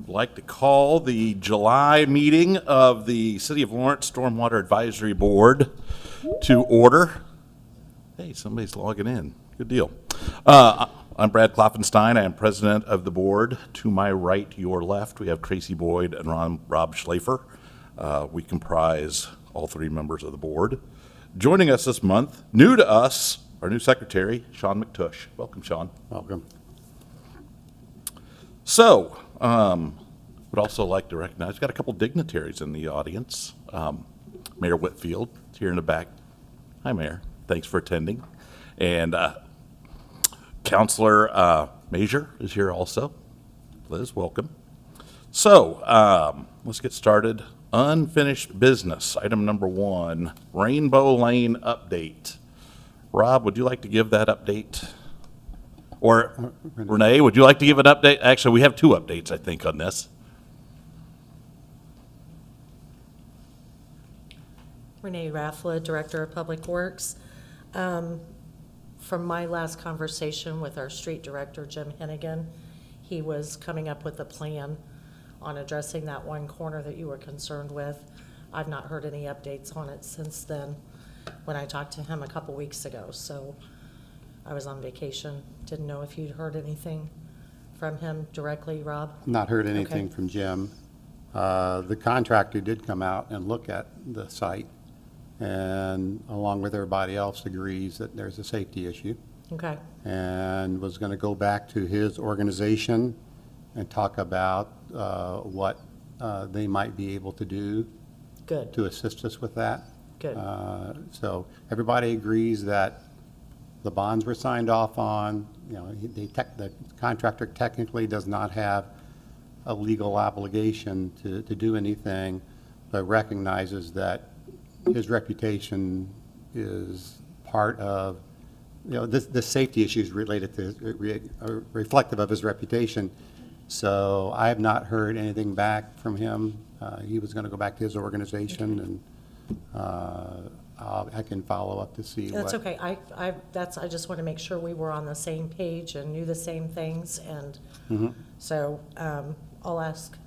like to call the July meeting of the City of Lawrence Stormwater Advisory Board to order. Hey, somebody's logging in. Good deal. I'm Brad Klopfenstein. I am president of the board. To my right, your left, we have Tracy Boyd and Rob Schlafer. We comprise all three members of the board. Joining us this month, new to us, our new secretary, Sean McTush. Welcome, Sean. Welcome. So, would also like to recognize, we've got a couple dignitaries in the audience. Mayor Whitfield is here in the back. Hi, Mayor. Thanks for attending. And Councilor Major is here also. Liz, welcome. So, let's get started. Unfinished business, item number 1, Rainbow Lane update. Rob, would you like to give that update? Or Renee, would you like to give an update? Actually, we have 2 updates, I think, on this. Renee Raffla, Director of Public Works. From my last conversation with our street director, Jim Hennigan, he was coming up with a plan on addressing that one corner that you were concerned with. I've not heard any updates on it since then, when I talked to him a couple weeks ago. So I was on vacation. Didn't know if you'd heard anything from him directly, Rob? Not heard anything Okay. from Jim. The contractor did come out and look at the site, and along with everybody else agrees that there's a safety issue, Okay, and was going to go back to his organization and talk about what they might be able to do good, to assist us with that. good. So everybody agrees that the bonds were signed off on. You know, the contractor technically does not have a legal obligation to do anything, but recognizes that his reputation is part of, you know, this safety issues related to, reflective of his reputation. So I have not heard anything back from him. He was going to go back to his organization, and I can follow up to see what. That's okay. I just want to make sure we were on the same page and knew the same things, and so I'll ask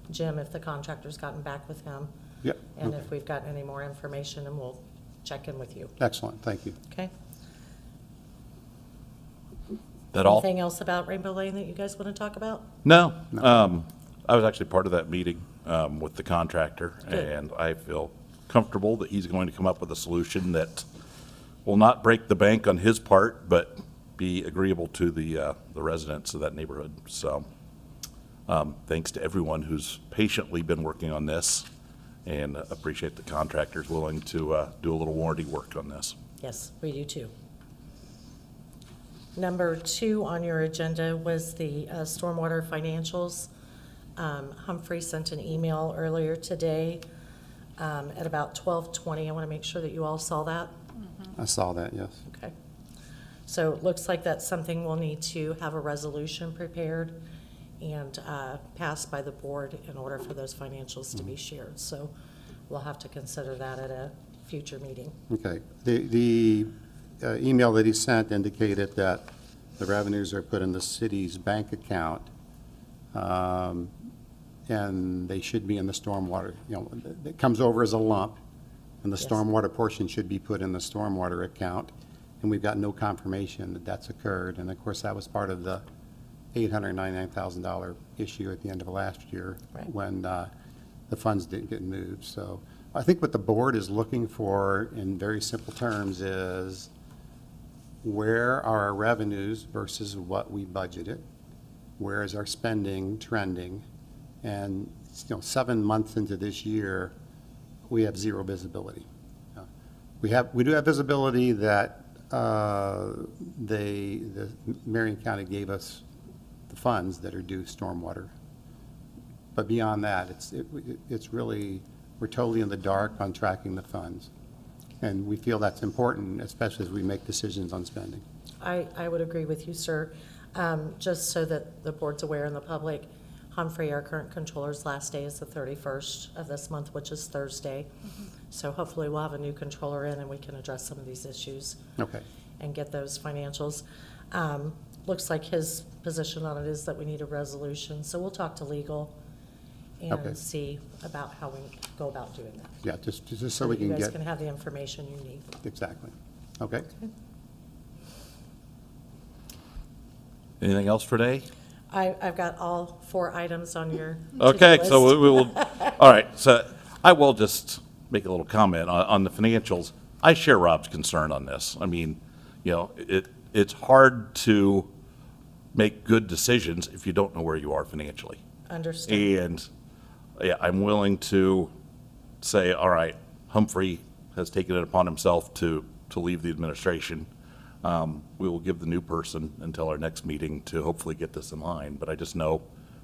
Jim if the contractor's gotten back with him. Yep. And Okay. if we've got any more information, and we'll check in with you, Excellent, thank you. okay? That all? Anything else about Rainbow Lane that you guys want to talk about? No. I was actually part of that meeting with the contractor, Good. and I feel comfortable that he's going to come up with a solution that will not break the bank on his part, but be agreeable to the residents of that neighborhood. So thanks to everyone who's patiently been working on this, and appreciate the contractors willing to do a little warranty work on this. Yes, we do too. Number 2 on your agenda was the stormwater financials. Humphrey sent an email earlier today at about 12:20. I want to make sure that you all saw that. I saw that, yes. Okay. So it looks like that's something we'll need to have a resolution prepared and passed by the board in order for those financials to be shared. So we'll have to consider that at a future meeting. Okay. The email that he sent indicated that the revenues are put in the city's bank account, and they should be in the stormwater. You know, it comes over as a lump, and the Yes. stormwater portion should be put in the stormwater account, and we've got no confirmation that that's occurred. And of course, that was part of the $899,000 issue at the end of last year, Right. when the funds didn't get moved. So I think what the board is looking for in very simple terms is, where are our revenues versus what we budgeted? Where is our spending trending? And, you know, 7 months into this year, we have zero visibility. We do have visibility that the Marion County gave us the funds that are due stormwater. But beyond that, it's really, we're totally in the dark on tracking the funds. And we feel that's important, especially as we make decisions on spending. I would agree with you, sir. Just so that the board's aware and the public, Humphrey, our current controller's last day is the 31st of this month, which is Thursday. So hopefully we'll have a new controller in and we can address some of these issues Okay. and get those financials. Looks like his position on it is that we need a resolution, so we'll talk to legal Okay. and see about how we go about doing that. Yeah, just so we that you can guys get, can have the information you need. exactly. Okay. Anything else for today? I've got all 4 items on your to-do Okay, so list. we will, all right, so I will just make a little comment on the financials. I share Rob's concern on this. I mean, you know, it's hard to make good decisions if you don't know where you are financially. Understand. And, yeah, I'm willing to say, all right, Humphrey has taken it upon himself to leave the administration. We will give the new person until our next meeting to hopefully get this in line. But I just know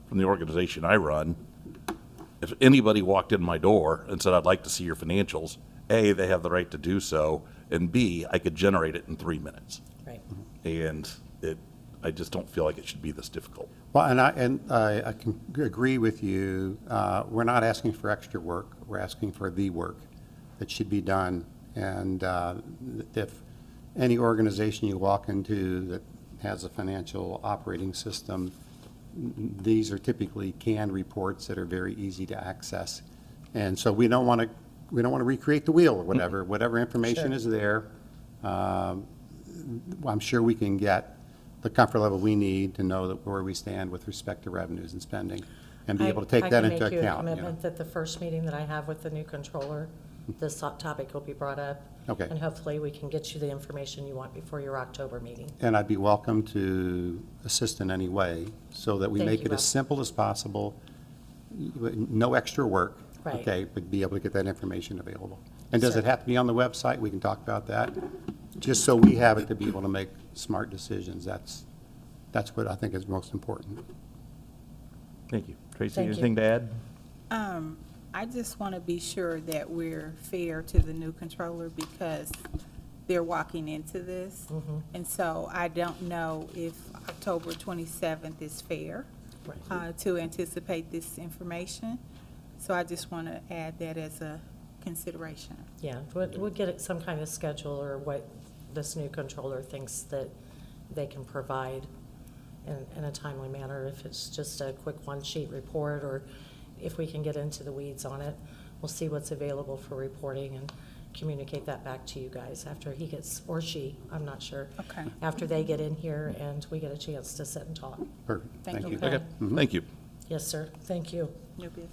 from the organization I run, if anybody walked in my door and said, I'd like to see your financials, A, they have the right to do so, and B, I could generate it in 3 minutes. Right. And I just don't feel like it should be this difficult. Well, and I can agree with you. We're not asking for extra work. We're asking for the work that should be done. And if any organization you walk into that has a financial operating system, these are typically canned reports that are very easy to access. And so we don't want to recreate the wheel or whatever. Whatever information Sure. is there, I'm sure we can get the comfort level we need to know that where we stand with respect to revenues and spending, and be able to take that into I can make you a account. you know. commitment that the first meeting that I have with the new controller, this topic will be brought up. Okay. And hopefully we can get you the information you want before your October meeting. And I'd be welcome to assist in any way, so that we Thank make you, it Rob. as simple as possible, no extra work. Right. Okay, but be able to get that information available. And does it Sure. have to be on the website? We can talk about that. Just so we have it to be able to make smart decisions. That's what I think is most important. Thank you. Tracy, Thank you. anything to add? I just want to be sure that we're fair to the new controller because they're walking into this. And so I don't know if October 27th is fair Right. to anticipate this information. So I just want to add that as a consideration. Yeah, we'll get some kind of schedule or what this new controller thinks that they can provide in a timely manner. If it's just a quick one-sheet report, or if we can get into the weeds on it, we'll see what's available for reporting and communicate that back to you guys after he gets, or she, I'm not sure. Okay. After they get in here and we get a chance to sit and talk. Perfect, Thank thank you. you. Okay. Thank you. Yes, sir. Thank you. You'll be set.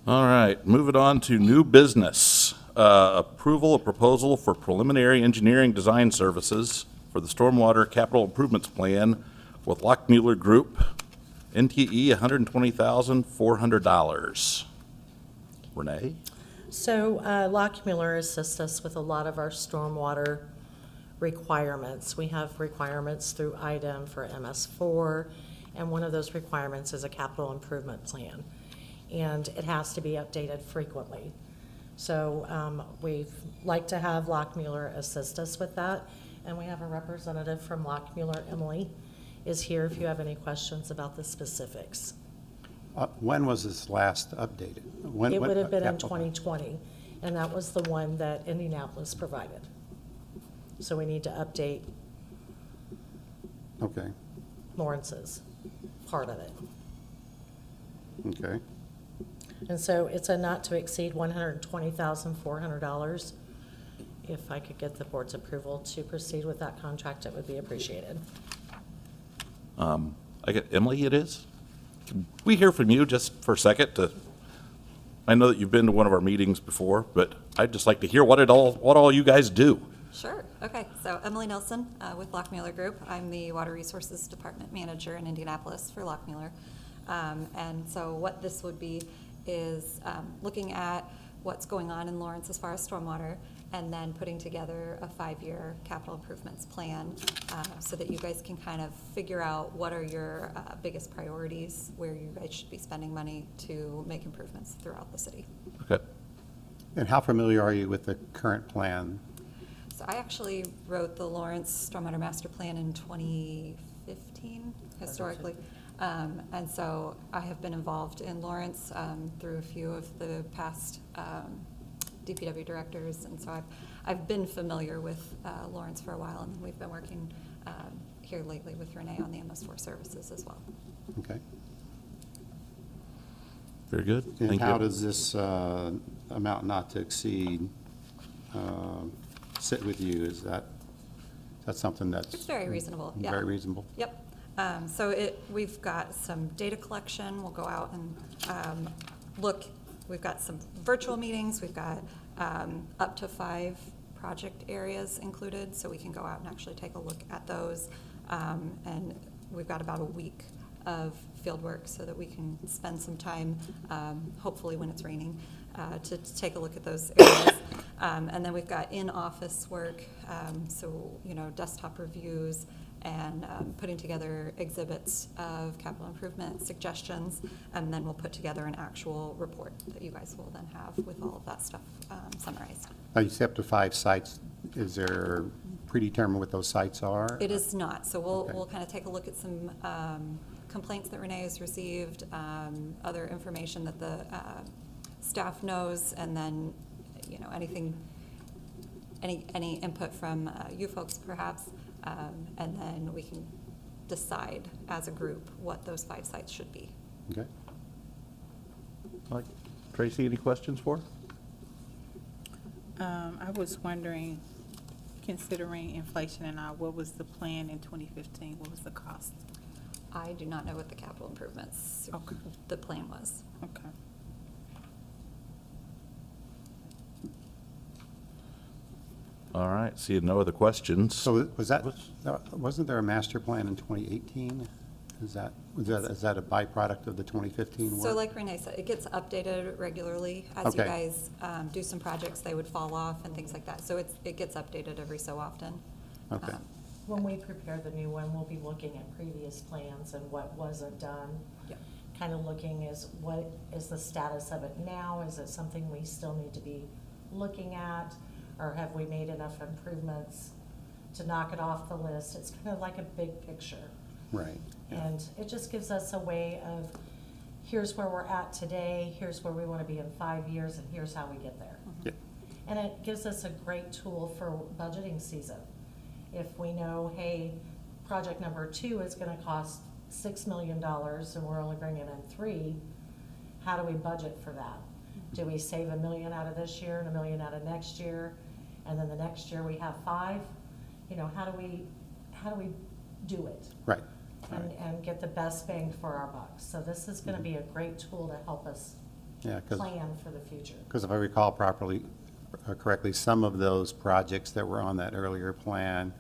All right, moving on to new business. Approval of proposal for preliminary engineering design services for the Stormwater Capital Improvements Plan with Lockmuller Group, NTE $120,400. Renee? So Lockmuller assists us with a lot of our stormwater requirements. We have requirements through IDEM for MS4, and one of those requirements is a capital improvement plan. And it has to be updated frequently. So we'd like to have Lockmuller assist us with that. And we have a representative from Lockmuller, Emily, is here if you have any questions about the specifics. When was this last updated? It would have been in capital plan? 2020, and that was the one that Indianapolis provided. So we need to update Okay, Lawrence's part of it. okay. And so it's a not to exceed $120,400. If I could get the board's approval to proceed with that contract, it would be appreciated. I get, Emily, it is? Can we hear from you just for a second to, I know that you've been to one of our meetings before, but I'd just like to hear what all you guys do. Sure. Okay. So Emily Nelson with Lockmuller Group. I'm the Water Resources Department Manager in Indianapolis for Lockmuller. And so what this would be is looking at what's going on in Lawrence as far as stormwater, and then putting together a 5-year capital improvements plan so that you guys can kind of figure out what are your biggest priorities, where you guys should be spending money to make improvements throughout the city. Okay. And how familiar are you with the current plan? So I actually wrote the Lawrence Stormwater Master Plan in 2015, historically. And so I have been involved in Lawrence through a few of the past DPW directors. And so I've been familiar with Lawrence for a while, and we've been working here lately with Renee on the MS4 services as well. Okay. Very good. And Thank how you. does this amount not to exceed sit with you? Is that something that's? It's very reasonable, yeah. Very reasonable? Yep. We've got some data collection. We'll go out and look. We've got some virtual meetings. We've got up to 5 project areas included, so we can go out and actually take a look at those. And we've got about a week of field work so that we can spend some time, hopefully when it's raining, to take a look at those areas. And then we've got in-office work, so, desktop reviews and putting together exhibits of capital improvement suggestions, and then we'll put together an actual report that you guys will then have with all of that stuff summarized. Now, you say up to 5 sites. Is there predetermined what those sites are? It is not, so Okay. we'll kind of take a look at some complaints that Renee has received, other information that the staff knows, and then, any input from you folks perhaps, and then we can decide as a group what those 5 sites should be. Okay. Tracy, any questions for her? I was wondering, considering inflation and all, what was the plan in 2015? What was the cost? I do not know what the capital improvements, Okay. the plan was. Okay. All right, seeing no other questions. So wasn't there a master plan in 2018? Is that a byproduct of the 2015 work? So like Renee said, it gets updated regularly. As you Okay. guys do some projects, they would fall off and things like that. So it gets updated every so often. Okay. When we prepare the new one, we'll be looking at previous plans and what wasn't done. Yep. Kind of looking is what is the status of it now? Is it something we still need to be looking at? Or have we made enough improvements to knock it off the list? It's kind of like a big picture. Right. Yeah. And it just gives us a way of, here's where we're at today, here's where we want to be in 5 years, and here's how we get there. Yeah. And it gives us a great tool for budgeting season. If we know, hey, project number 2 is gonna cost $6 million and we're only bringing in 3, how do we budget for that? Do we save $1 million out of this year and $1 million out of next year? And then the next year we have 5? How do we do it? Right. And get the best bang for our bucks. So this is gonna be a great tool to help us Yeah, plan for the future. because if I recall correctly, some of those projects that were on that earlier plan,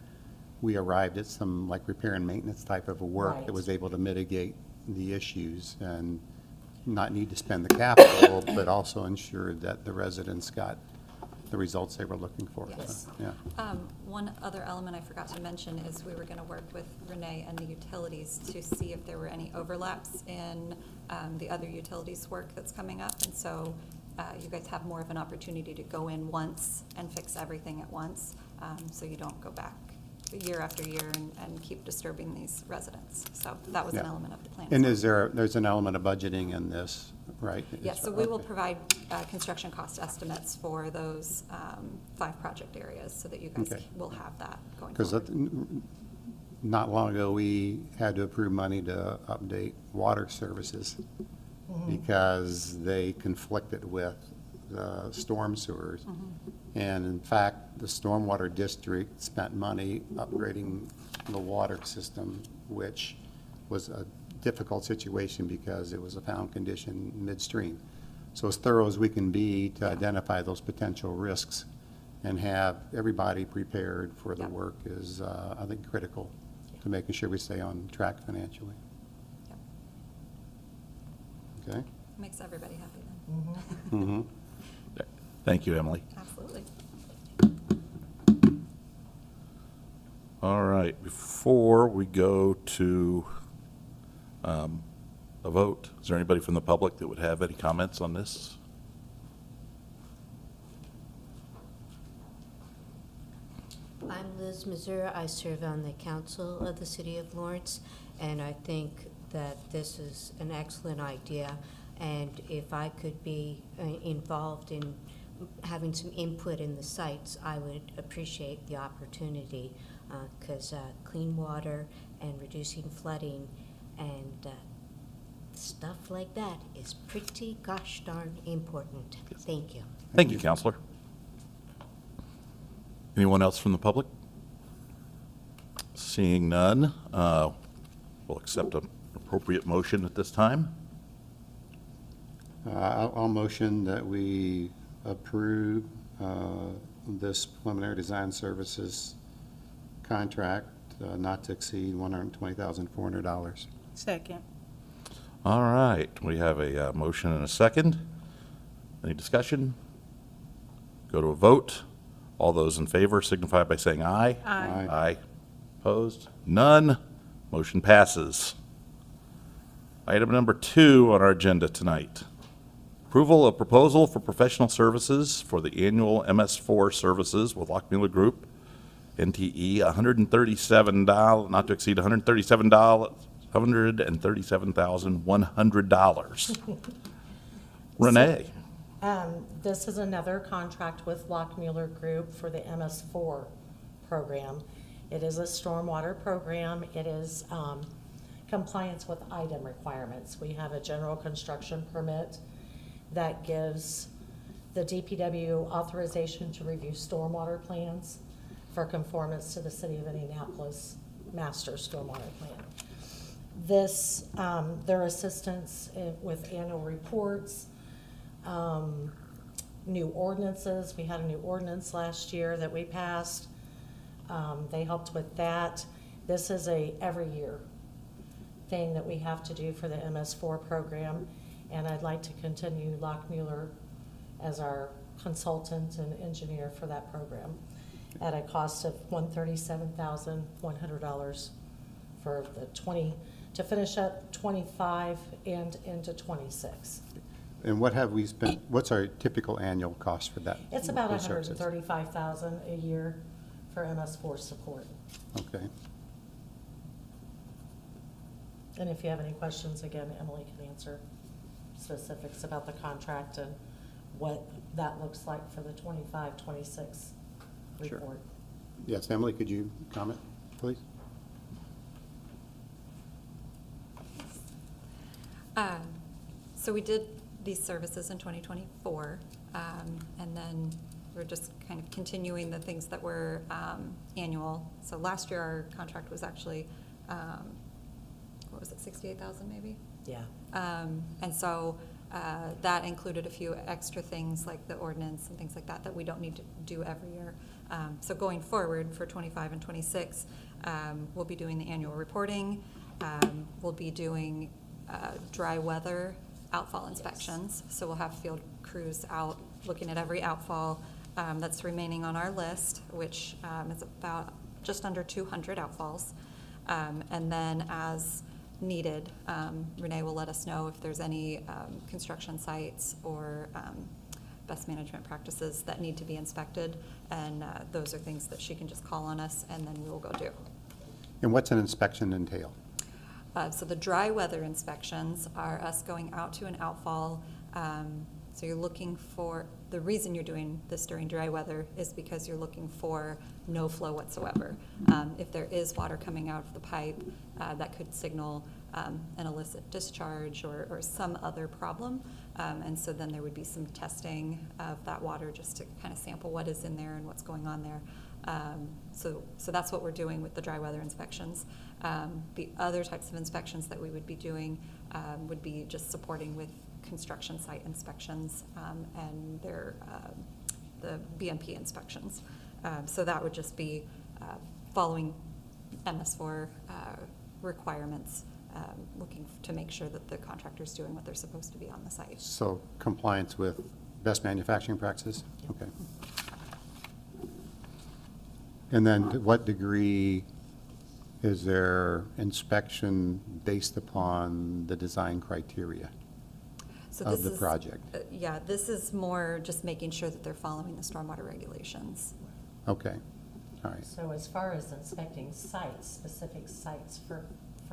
we arrived at some like repair and maintenance type of a work that Right. was able to mitigate the issues and not need to spend the capital, but also ensure that the residents got the results they were looking for. So, Yes. Yeah. One other element I forgot to mention is we were going to work with Renee and the utilities to see if there were any overlaps in the other utilities work that's coming up. And so you guys have more of an opportunity to go in once and fix everything at once, so you don't go back year after year and keep disturbing these residents. So that was an Yeah. element of the plan. And as well. there's an element of budgeting in this, right? Yes, so we will Okay. provide construction cost estimates for those 5 project areas so that you guys Okay. will have that going Because forward. not long ago, we had to approve money to update water services because they conflicted with the storm sewers. And in fact, the stormwater district spent money upgrading the water system, which was a difficult situation because it was a found condition midstream. So as thorough as we can be to identify those potential risks and have everybody prepared for the Yep. work is, I think, critical to making sure we stay on track financially. Yep. Okay? Makes everybody happy then. Mm-hmm. Thank you, Emily. Absolutely. All right, before we go to a vote, is there anybody from the public that would have any comments on this? I'm Liz Mazur. I serve on the council of the city of Lawrence, and I think that this is an excellent idea. And if I could be involved in having some input in the sites, I would appreciate the opportunity, because clean water and reducing flooding and stuff like that is pretty gosh darn important. Thank you. Thank you, Counselor. Anyone else from the public? Seeing none, we'll accept an appropriate motion at this time. I'll motion that we approve this preliminary design services contract not to exceed $120,400. Second. All right, we have a motion and a second. Any discussion? Go to a vote. All those in favor signify by saying aye. Aye. Aye. Opposed? None. Motion passes. Item number 2 on our agenda tonight. Approval of proposal for professional services for the annual MS4 services with Lockmuller Group, NTE, $137, not to exceed $137,100. Renee? This is another contract with Lockmuller Group for the MS4 program. It is a stormwater program. It is compliance with item requirements. We have a general construction permit that gives the DPW authorization to review stormwater plans for conformance to the City of Indianapolis Master Stormwater Plan. This, their assistance with annual reports, new ordinances. We had a new ordinance last year that we passed. They helped with that. This is a every year thing that we have to do for the MS4 program, and I'd like to continue Lockmuller as our consultant and engineer for that program at a cost of $137,100 for the to finish up 25 and into 26. And what have we spent, what's our typical annual cost for that? It's about those services? $135,000 a year for MS4 support. Okay. And if you have any questions, again, Emily can answer specifics about the contract and what that looks like for the 25-26 Sure. report. Yes, Emily, could you comment, please? So we did these services in 2024, and then we're just kind of continuing the things that were annual. So last year, our contract was actually, what was it, 68,000 maybe? Yeah. And so that included a few extra things like the ordinance and things like that that we don't need to do every year. So going forward for 25 and 26, we'll be doing the annual reporting. We'll be doing dry weather outfall inspections. So we'll have field crews out looking at every outfall that's remaining on our list, which is about just under 200 outfalls. And then as needed, Renee will let us know if there's any construction sites or best management practices that need to be inspected. And those are things that she can just call on us and then we will go do. And what's an inspection entail? So the dry weather inspections are us going out to an outfall. So you're looking for, the reason you're doing this during dry weather is because you're looking for no flow whatsoever. If there is water coming out of the pipe, that could signal an illicit discharge or some other problem. And so then there would be some testing of that water just to kind of sample what is in there and what's going on there. So that's what we're doing with the dry weather inspections. The other types of inspections that we would be doing would be just supporting with construction site inspections and the BMP inspections. So that would just be following MS4 requirements, looking to make sure that the contractor's doing what they're supposed to be on the site. So compliance with best manufacturing practices? Okay. And then to what degree is there inspection based upon the design criteria So of this the is- project? Yeah, this is more just making sure that they're following the stormwater regulations. Okay, all right. So as far as inspecting sites, specific sites for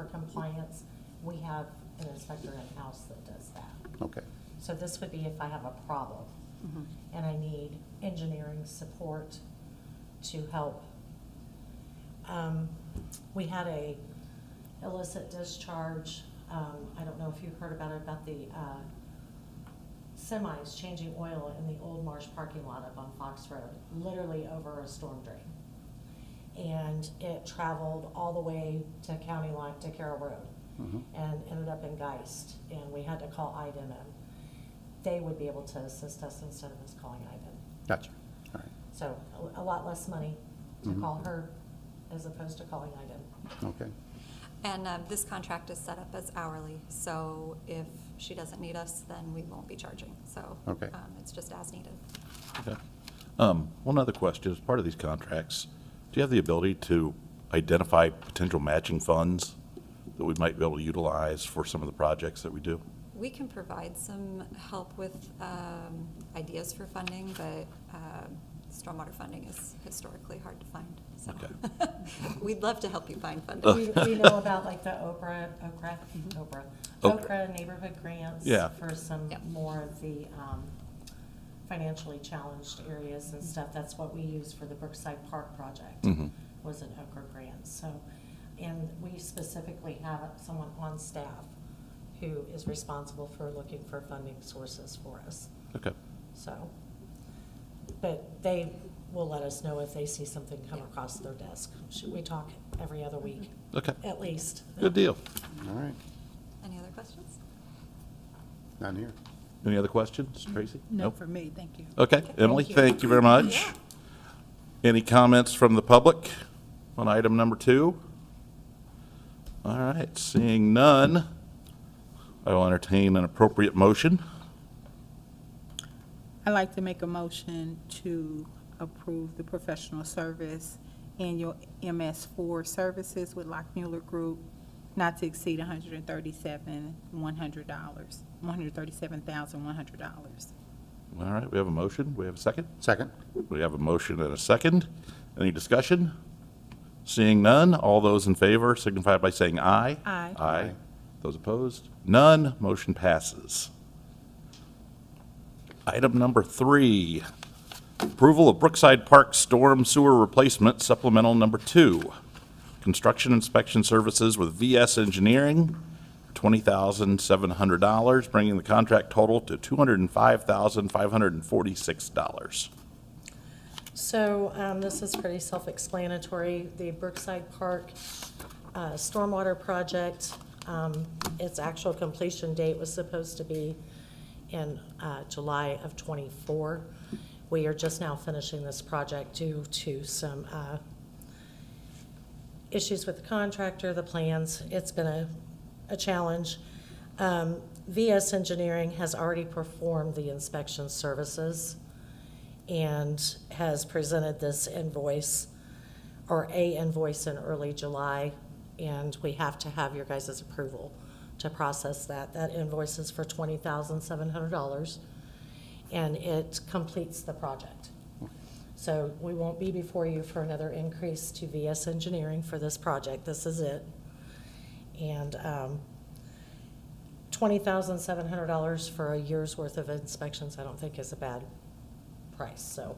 compliance, we have an inspector in-house that does that. Okay, So this would be if I have a problem and I need engineering support to help. We had a illicit discharge I don't know if you've heard about it, about the semis changing oil in the Old Marsh parking lot up on Fox Road, literally over a storm drain. And it traveled all the way to County Line, to Carroll Road, and ended up in Geist, and we had to call IDEM in. They would be able to assist us instead of us calling IDEM. Gotcha. All right. So a lot less money to call her as opposed to calling IDEM. Okay. And this contract is set up as hourly, so if she doesn't need us, then we won't be charging. So Okay. it's just as needed. Okay. One other question, as part of these contracts, do you have the ability to identify potential matching funds that we might be able to utilize for some of the projects that we do? We can provide some help with ideas for funding, but stormwater funding is historically hard to find. So Okay. we'd love to help you find funding. We know about like the Okra neighborhood grants. Yeah. For some Yep. more of the financially challenged areas and stuff. That's what we used for the Brookside Park project, was an Okra grant. So, and we specifically have someone on staff who is responsible for looking for funding sources for us. Okay. So, but they will let us know if they see something come across their desk. We talk every other week, Okay. at least. Good deal. All right. Any other questions? None here. Any other questions, Tracy? No, Nope. for me, thank you. Okay, Emily, you. thank you very much. Any comments from the public on item number 2? All right, seeing none, I will entertain an appropriate motion. I'd like to make a motion to approve the professional service annual MS4 services with Lockmuller Group not to exceed $137,100. All right, we have a motion. We have a second? Second? We have a motion and a second. Any discussion? Seeing none, all those in favor signify by saying aye. Aye. Aye. Those opposed? None. Motion passes. Item number 3, approval of Brookside Park Storm Sewer Replacement Supplemental Number 2. Construction inspection services with VS Engineering, $20,700, bringing the contract total to $205,546. So this is pretty self-explanatory. The Brookside Park stormwater project, its actual completion date was supposed to be in July of '24. We are just now finishing this project due to some issues with the contractor, the plans. It's been a challenge. VS Engineering has already performed the inspection services and has presented this invoice, or a invoice, in early July, and we have to have your guys' approval to process that. That invoice is for $20,700, and it completes the project. So we won't be before you for another increase to VS Engineering for this project. This is it. And $20,700 for a year's worth of inspections, I don't think is a bad price. So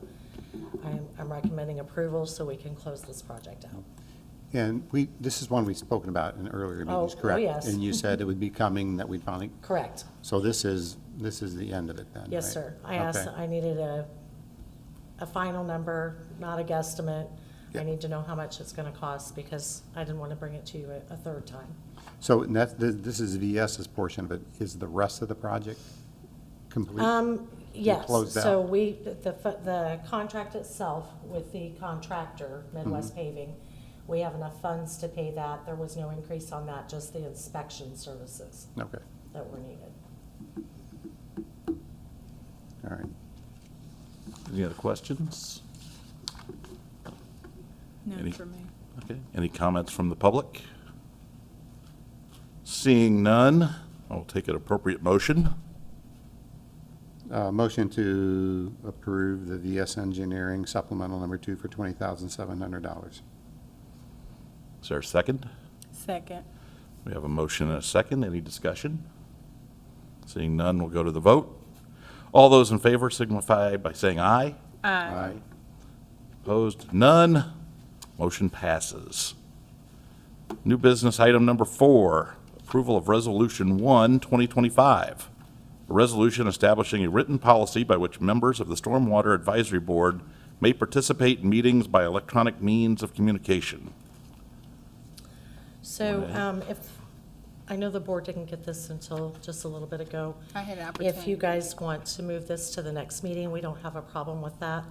I'm recommending approval so we can close this project out. And this is one we've spoken about in earlier meetings, Oh, correct? yes. And you said it would be coming, that we'd finally, Correct. so this is the end of it then, Yes, right? sir. I asked, Okay. I needed a final number, not a guesstimate. I Yeah. need to know how much it's gonna cost because I didn't want to bring it to you a third time. So this is VS's portion of it. Is the rest of the project complete? Yes, closed so out? the contract itself with the contractor, Midwest Paving, we have enough funds to pay that. There was no increase on that, just the inspection services Okay, that were needed. all right. Any other questions? None Any- for me. Okay, any comments from the public? Seeing none, I'll take an appropriate motion. Motion to approve the VS Engineering supplemental number 2 for $20,700. Is there a second? Second. We have a motion and a second. Any discussion? Seeing none, we'll go to the vote. All those in favor signify by saying aye. Aye. Opposed? None. Motion passes. New business item number 4, Approval of Resolution 1, 2025. A resolution establishing a written policy by which members of the Stormwater Advisory Board may participate in meetings by electronic means of communication. So I know the board didn't get this until just a little bit ago. I had an opportunity. If you guys want to move this to the next meeting, we don't have a problem with that.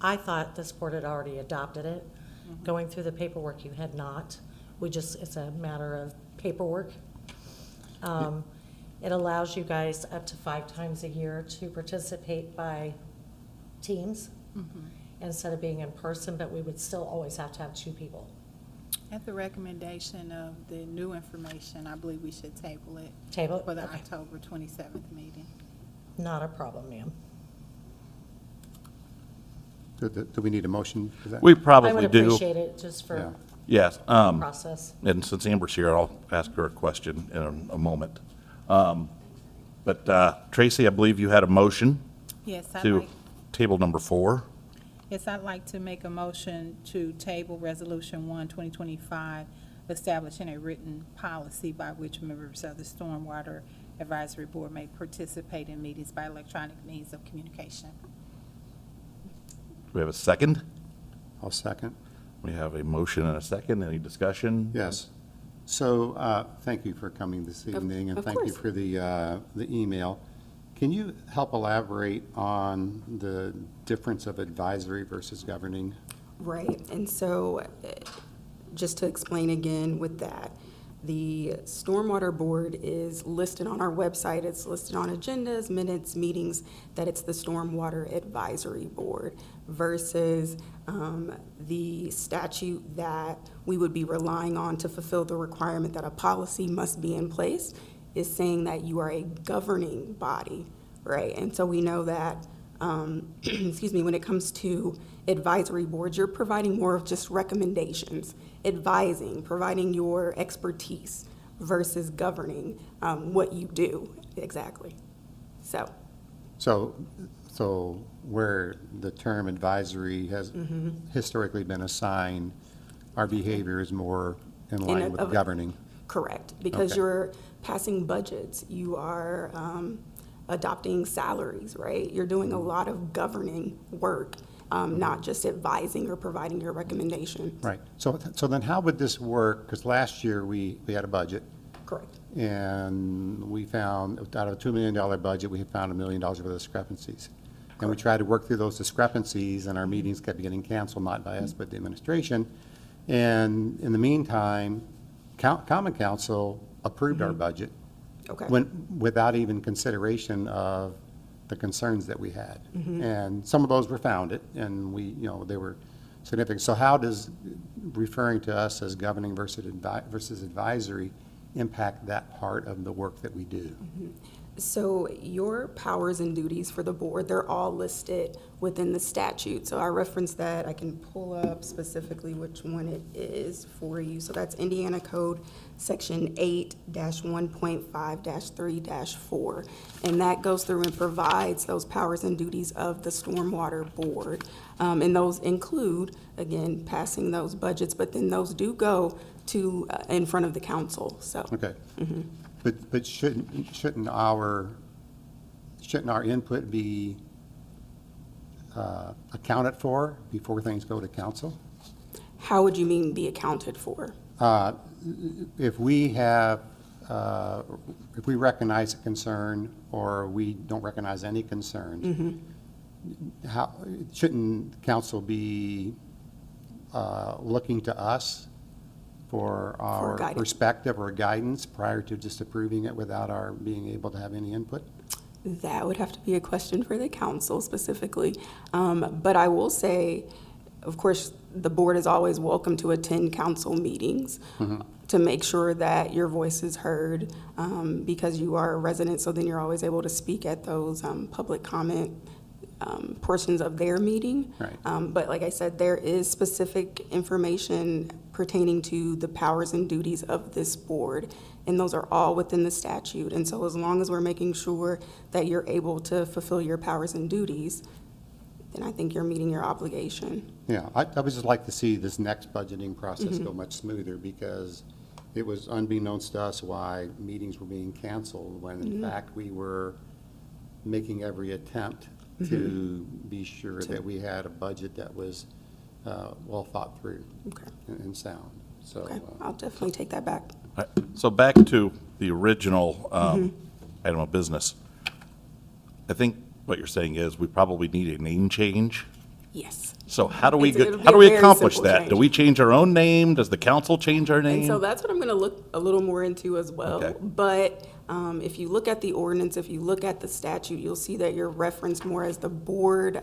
I thought this board had already adopted it. Going through the paperwork, you had not. It's a matter of paperwork. It allows you guys up to 5 times a year to participate by teams instead of being in person, but we would still always have to have 2 people. At the recommendation of the new information, I believe we should table it. Table it? For the Okay. October 27th meeting. Not a problem, ma'am. Do we need a motion for that? We I probably would do. appreciate it just Yeah. for Yes. process. And since Amber's here, I'll ask her a question in a moment. But Tracy, I believe you had a motion Yes, to table number 4. Yes, I'd like to make a motion to table Resolution 1, 2025, establishing a written policy by which members of the Stormwater Advisory Board may participate in meetings by electronic means of communication. Do we have a second? I'll second. We have a motion and a second. Any discussion? Yes. So, thank you for coming this evening, and of thank you course. for the email. Can you help elaborate on the difference of advisory versus governing? Right, and so, just to explain again with that, the Stormwater Board is listed on our website, it's listed on agendas, minutes, meetings, that it's the Stormwater Advisory Board versus the statute that we would be relying on to fulfill the requirement that a policy must be in place is saying that you are a governing body, right? And so we know that, excuse me, when it comes to advisory boards, you're providing more of just recommendations, advising, providing your expertise versus governing what you do exactly. So where the term advisory has historically been assigned, our behavior is more in line with governing. Correct, because Okay. you're passing budgets, you are adopting salaries, right? You're doing a lot of governing work, not just advising or providing your recommendations. Right. So then how would this work? Because last year we had a budget, Correct. and we found, out of a $2 million budget, we found $1 million worth of discrepancies. And we tried to work through those discrepancies, and our meetings kept getting canceled, not by us, but the administration. And in the meantime, Common Council approved our budget Okay. without even consideration of the concerns that we had. And some of those were founded, and they were significant. So how does referring to us as governing versus advisory impact that part of the work that we do? So your powers and duties for the board, they're all listed within the statute. So I referenced that. I can pull up specifically which one it is for you. So that's Indiana Code Section 8-1.5-3-4. And that goes through and provides those powers and duties of the Stormwater Board. And those include, again, passing those budgets, but then those do go to, in front of the council, so. Okay. But shouldn't our input be accounted for before things go to council? How would you mean be accounted for? If we have, if we recognize a concern or we don't recognize any concerns, how, shouldn't council be looking to us for our guidance. perspective or guidance prior to just approving it without our being able to have any input? That would have to be a question for the council specifically. But I will say, of course, the board is always welcome to attend council meetings to make sure that your voice is heard, because you are a resident, so then you're always able to speak at those public comment portions of their meeting. Right. But like I said, there is specific information pertaining to the powers and duties of this board, and those are all within the statute. And so as long as we're making sure that you're able to fulfill your powers and duties, then I think you're meeting your obligation. Yeah, I would just like to see this next budgeting process go much smoother, because it was unbeknownst to us why meetings were being canceled, when in fact we were making every attempt to be sure that we had a budget that was well thought through Okay. and sound. So, Okay, I'll definitely take that back. All right, so back to the original item of business. I think what you're saying is we probably need a name change. Yes. So how do we, It'll be how do a we very accomplish simple that? change. Do we change our own name? Does the council change our And so name? that's what I'm going to look a little more into as well. Okay. But if you look at the ordinance, if you look at the statute, you'll see that you're referenced more as the board,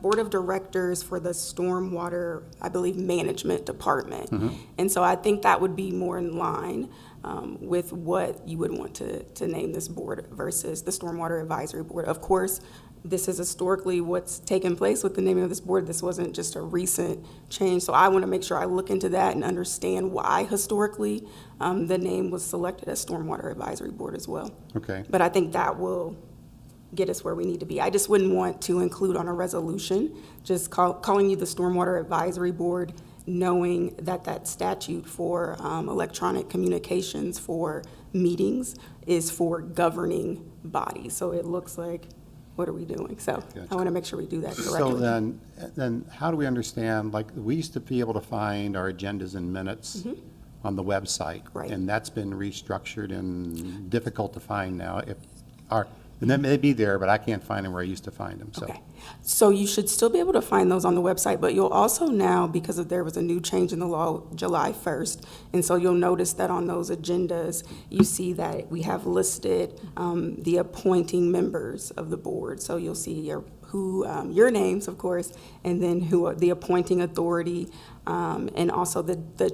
Board of Directors for the Stormwater, I believe, Management Department. And so I think that would be more in line with what you would want to name this board versus the Stormwater Advisory Board. Of course, this is historically what's taken place with the naming of this board. This wasn't just a recent change. So I want to make sure I look into that and understand why historically the name was selected as Stormwater Advisory Board as well. okay. But I think that will get us where we need to be. I just wouldn't want to include on a resolution, just calling you the Stormwater Advisory Board, knowing that that statute for electronic communications for meetings is for governing bodies. So it looks like, what are we doing? So I want to make sure we do that So correctly. then how do we understand, like, we used to be able to find our agendas and minutes on the website. Right. And that's been restructured and difficult to find now. And they may be there, but I can't find them where I used to find them, so. Okay, so you should still be able to find those on the website, but you'll also now, because there was a new change in the law July 1st, and so you'll notice that on those agendas, you see that we have listed the appointing members of the board. So you'll see your names, of course, and then the appointing authority, and also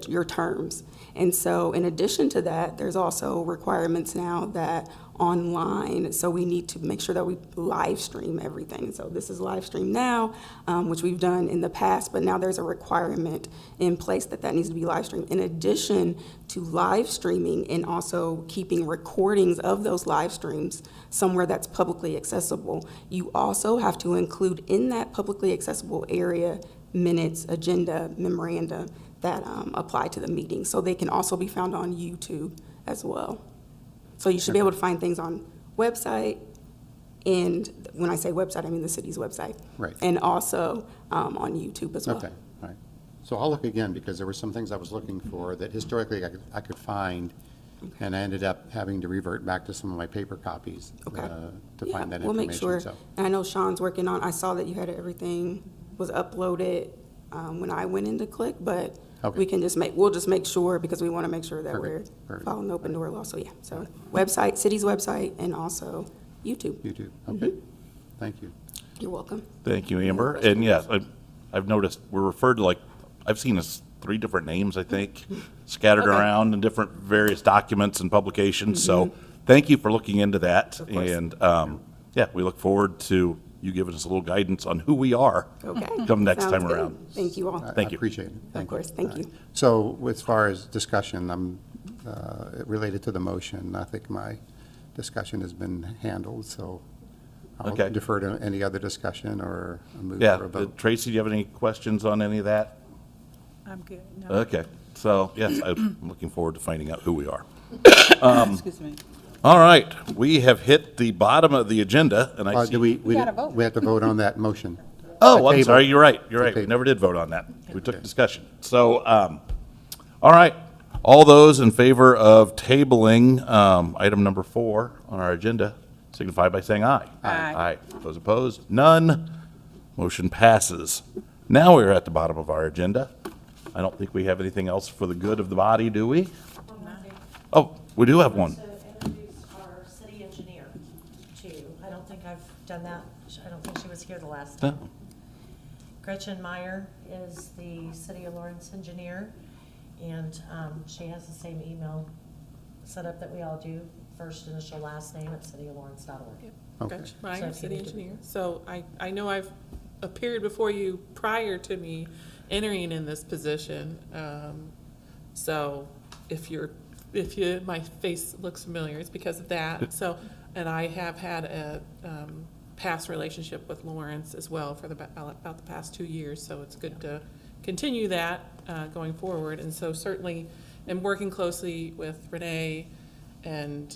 your terms. And so in addition to that, there's also requirements now that online, so we need to make sure that we live stream everything. So this is live stream now, which we've done in the past, but now there's a requirement in place that needs to be live streamed. In addition to live streaming and also keeping recordings of those live streams somewhere that's publicly accessible, you also have to include in that publicly accessible area minutes, agenda, memoranda that apply to the meeting. So they can also be found on YouTube as well. So you should be able to find things on website, and when I say website, I mean the city's website. Right. And also on YouTube as well. Okay, all right. So I'll look again, because there were some things I was looking for that historically I could find, and I ended up having to revert back to some of my paper copies Okay. to Yeah, find that we'll make sure. information, so. And I know Sean's working on, I saw that you had everything was uploaded when I went in to click, but Okay. we can we'll just make sure, because we want to make sure that we're Perfect, perfect. following the open door law. So yeah, so website, city's website, and also YouTube. YouTube, okay. Thank you. You're welcome. Thank you, Amber. And yes, I've noticed we're referred to, like, I've seen us 3 different names, I think, scattered Okay. around in different various documents and publications. So thank you for looking into that. Of course. And, yeah, we look forward to you giving us a little guidance on who we are Okay. come next Sounds time good. around. Thank you all. Thank I you. appreciate it. Thank you. course, thank All you. right. So as far as discussion, I'm, related to the motion, I think my discussion has been handled, so I'll Okay. defer to any other discussion or move Yeah, for a vote. Tracy, do you have any questions on any of that? I'm good. No. Okay, so, yes, I'm looking forward to finding out who we are. Excuse me. All right, we have hit the bottom of the agenda, and I see. Do we gotta vote. we have to vote on that motion. Oh, The I'm table. sorry, you're right, you're The right. We table. never did vote on that. We took discussion. So, all right, all those in favor of tabling item number 4 on our agenda signify by saying aye. Aye. Aye. Those opposed, none. Motion passes. Now we're at the bottom of our agenda. I don't think we have anything else for the good of the body, do we? Oh, we do have one. To introduce our city engineer to, I don't think I've done that, I don't think she was here the last time. No. Gretchen Meyer is the City of Lawrence engineer, and she has the same email setup that we all do, first initial, last name at cityoflawrence.org. Okay. Gretchen So Meyer, if you city need to- engineer. So I know I've appeared before you prior to me entering in this position. So if my face looks familiar, it's because of that. So, and I have had a past relationship with Lawrence as well for about the past 2 years. So it's good to continue that going forward. And so certainly and working closely with Renee and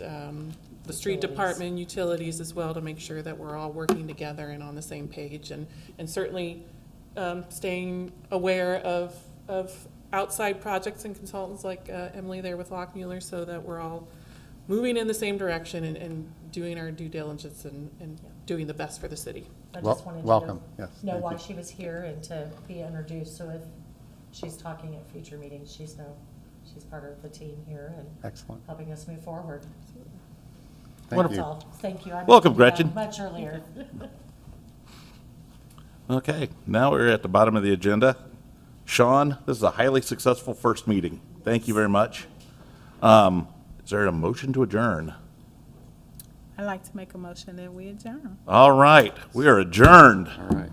the street Utilities. department, utilities as well, to make sure that we're all working together and on the same page, and certainly staying aware of outside projects and consultants like Emily there with Lockmuller, so that we're all moving in the same direction and doing our due diligence and doing the best for the city. I Wel- just wanted welcome. to Yes, know thank why you. she was here and to be introduced, so if she's talking at future meetings, she's part of the team here and Excellent. helping us move forward. Thank That's you. all. Thank you. I Welcome, mentioned that Gretchen. Much earlier. Okay, now we're at the bottom of the agenda. Sean, this is a highly successful first meeting. Thank you very much. Is there a motion to adjourn? I'd like to make a motion that we adjourn. All right, we are adjourned. All right.